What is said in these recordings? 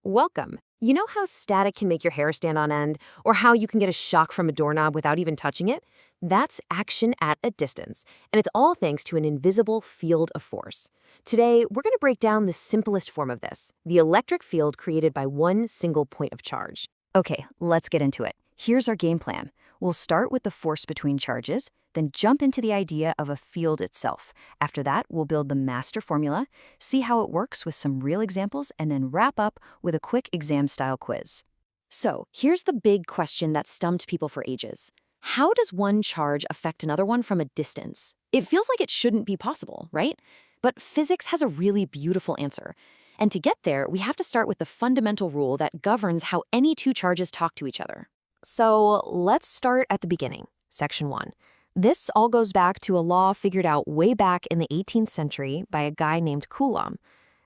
Welcome. You know how static can make your hair stand on end, or how you can get a shock from a doorknob without even touching it? That's action at a distance, and it's all thanks to an invisible field of force. Today, we're going to break down the simplest form of this, the electric field created by one single point of charge. Okay, let's get into it. Here's our game plan. We'll start with the force between charges, then jump into the idea of a field itself. After that, we'll build the master formula, see how it works with some real examples, and then wrap up with a quick exam-style quiz. So, here's the big question that stumped people for ages. How does one charge affect another one from a distance? It feels like it shouldn't be possible, right? But physics has a really beautiful answer. And to get there, we have to start with the fundamental rule that governs how any two charges talk to each other. So let's start at the beginning, section 1. This all goes back to a law figured out way back in the 18th century by a guy named Coulomb.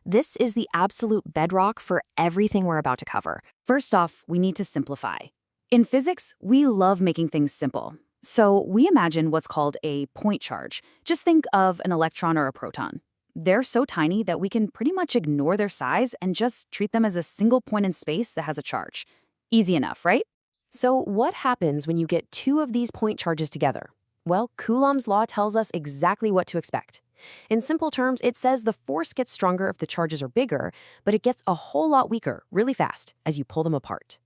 This is the absolute bedrock for everything we're about to cover. First off, we need to simplify. In physics, we love making things simple. So we imagine what's called a point charge. Just think of an electron or a proton. They're so tiny that we can pretty much ignore their size and just treat them as a single point in space that has a charge. Easy enough, right? So what happens when you get two of these point charges together? Well, Coulomb's law tells us exactly what to expect. In simple terms, it says the force gets stronger if the charges are bigger, but it gets a whole lot weaker really fast as you pull them apart.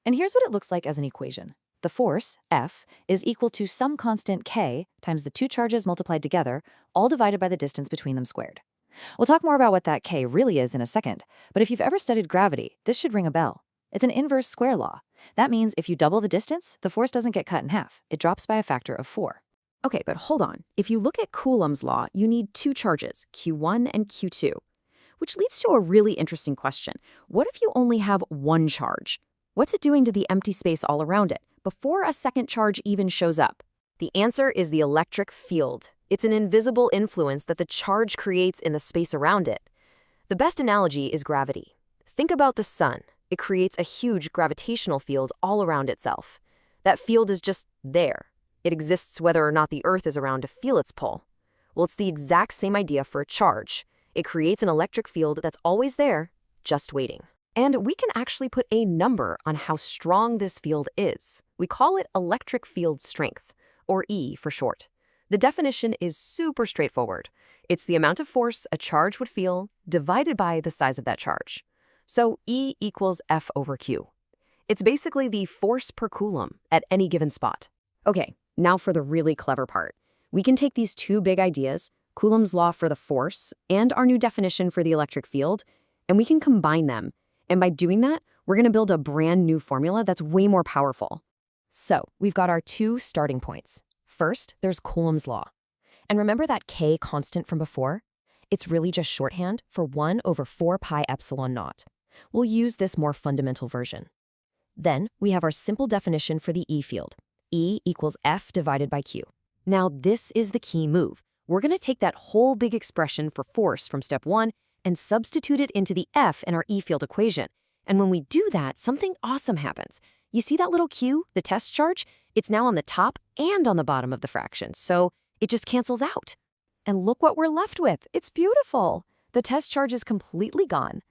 And here's what it looks like as an equation. The force, F, is equal to some constant k times the two charges multiplied together, all divided by the distance between them squared. We'll talk more about what that k really is in a second, but if you've ever studied gravity, this should ring a bell. It's an inverse square law. That means if you double the distance, the force doesn't get cut in half. It drops by a factor of 4. Okay, but hold on. If you look at Coulomb's law, you need two charges, Q1 and Q2, which leads to a really interesting question. What if you only have one charge? What's it doing to the empty space all around it before a second charge even shows up? The answer is the electric field. It's an invisible influence that the charge creates in the space around it. The best analogy is gravity. Think about the sun. It creates a huge gravitational field all around itself. That field is just there. It exists whether or not the Earth is around to feel its pull. Well, it's the exact same idea for a charge. It creates an electric field that's always there, just waiting. And we can actually put a number on how strong this field is. We call it electric field strength, or E for short. The definition is super straightforward. It's the amount of force a charge would feel divided by the size of that charge. So E equals F over Q. It's basically the force per coulomb at any given spot. Okay, now for the really clever part. We can take these two big ideas, Coulomb's law for the force and our new definition for the electric field, and we can combine them. And by doing that, we're going to build a brand new formula that's way more powerful. So we've got our two starting points. First, there's Coulomb's law. And remember that K constant from before? It's really just shorthand for 1 over 4 pi epsilon naught. We'll use this more fundamental version. Then we have our simple definition for the E field. E equals F divided by Q. Now this is the key move. We're going to take that whole big expression for force from step 1 and substitute it into the F in our E field equation. And when we do that, something awesome happens. You see that little Q, the test charge? It's now on the top and on the bottom of the fraction, so it just cancels out. And look what we're left with. It's beautiful. The test charge is completely gone.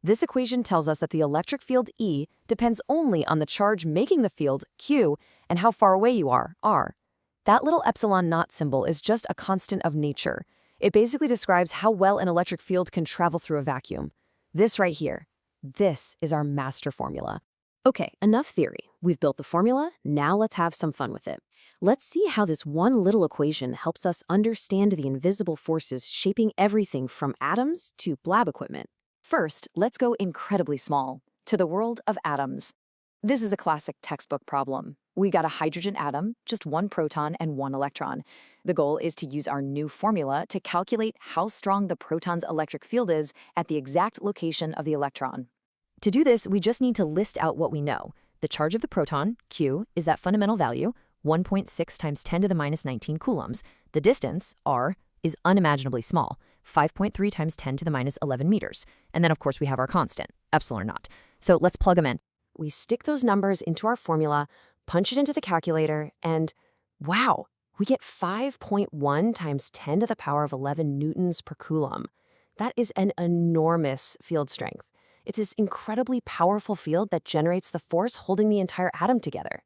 This equation tells us that the electric field E depends only on the charge making the field, Q, and how far away you are, R. That little epsilon naught symbol is just a constant of nature. It basically describes how well an electric field can travel through a vacuum. This right here, this is our master formula. Okay, enough theory. We've built the formula, now let's have some fun with it. Let's see how this one little equation helps us understand the invisible forces shaping everything from atoms to lab equipment. First, let's go incredibly small, to the world of atoms. This is a classic textbook problem. We got a hydrogen atom, just one proton and one electron. The goal is to use our new formula to calculate how strong the proton's electric field is at the exact location of the electron. To do this, we just need to list out what we know. The charge of the proton, Q, is that fundamental value, 1.6 times 10 to the minus 19 coulombs. The distance, R, is unimaginably small, 5.3 times 10 to the minus 11 meters. And then, of course, we have our constant, epsilon naught. So let's plug them in. We stick those numbers into our formula, punch it into the calculator, and wow, we get 5.1 times 10 to the power of 11 newtons per coulomb. That is an enormous field strength. It's this incredibly powerful field that generates the force holding the entire atom together.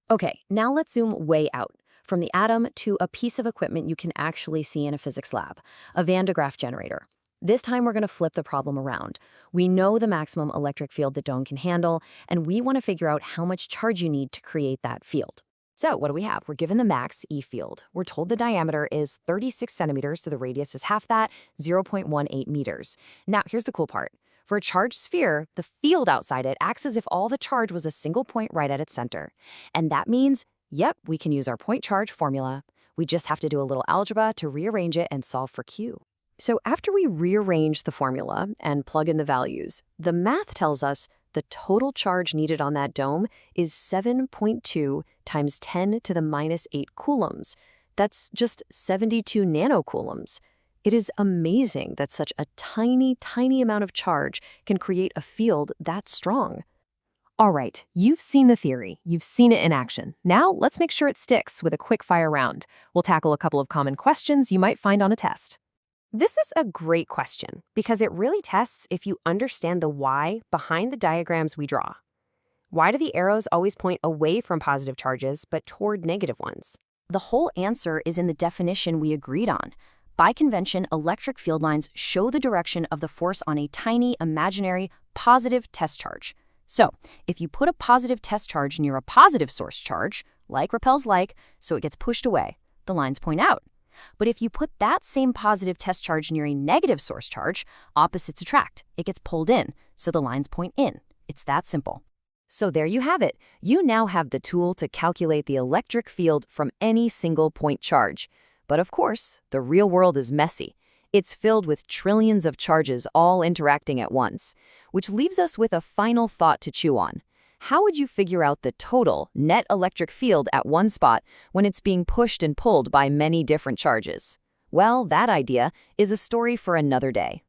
Okay, now let's zoom way out, from the atom to a piece of equipment you can actually see in a physics lab, a Van de Graaff generator. This time we're going to flip the problem around. We know the maximum electric field the dome can handle, and we want to figure out how much charge you need to create that field. So what do we have? We're given the max E field. We're told the diameter is 36 centimeters, so the radius is half that, 0.18 meters. Now, here's the cool part. For a charged sphere, the field outside it acts as if all the charge was a single point right at its center. And that means, yep, we can use our point charge formula. We just have to do a little algebra to rearrange it and solve for Q. So after we rearrange the formula and plug in the values, the math tells us the total charge needed on that dome is 7.2 times 10 to the minus 8 coulombs. That's just 72 nanocoulombs. It is amazing that such a tiny, tiny amount of charge can create a field that strong. All right, you've seen the theory. You've seen it in action. Now let's make sure it sticks with a quick fire round. We'll tackle a couple of common questions you might find on a test. This is a great question because it really tests if you understand the why behind the diagrams we draw. Why do the arrows always point away from positive charges but toward negative ones? The whole answer is in the definition we agreed on. By convention, electric field lines show the direction of the force on a tiny, imaginary, positive test charge. So, if you put a positive test charge near a positive source charge, like repels like, so it gets pushed away, the lines point out. But if you put that same positive test charge near a negative source charge, opposites attract. It gets pulled in, so the lines point in. It's that simple. So there you have it. You now have the tool to calculate the electric field from any single point charge. But of course, the real world is messy. It's filled with trillions of charges all interacting at once, which leaves us with a final thought to chew on. How would you figure out the total net electric field at one spot when it's being pushed and pulled by many different charges? Well, that idea is a story for another day.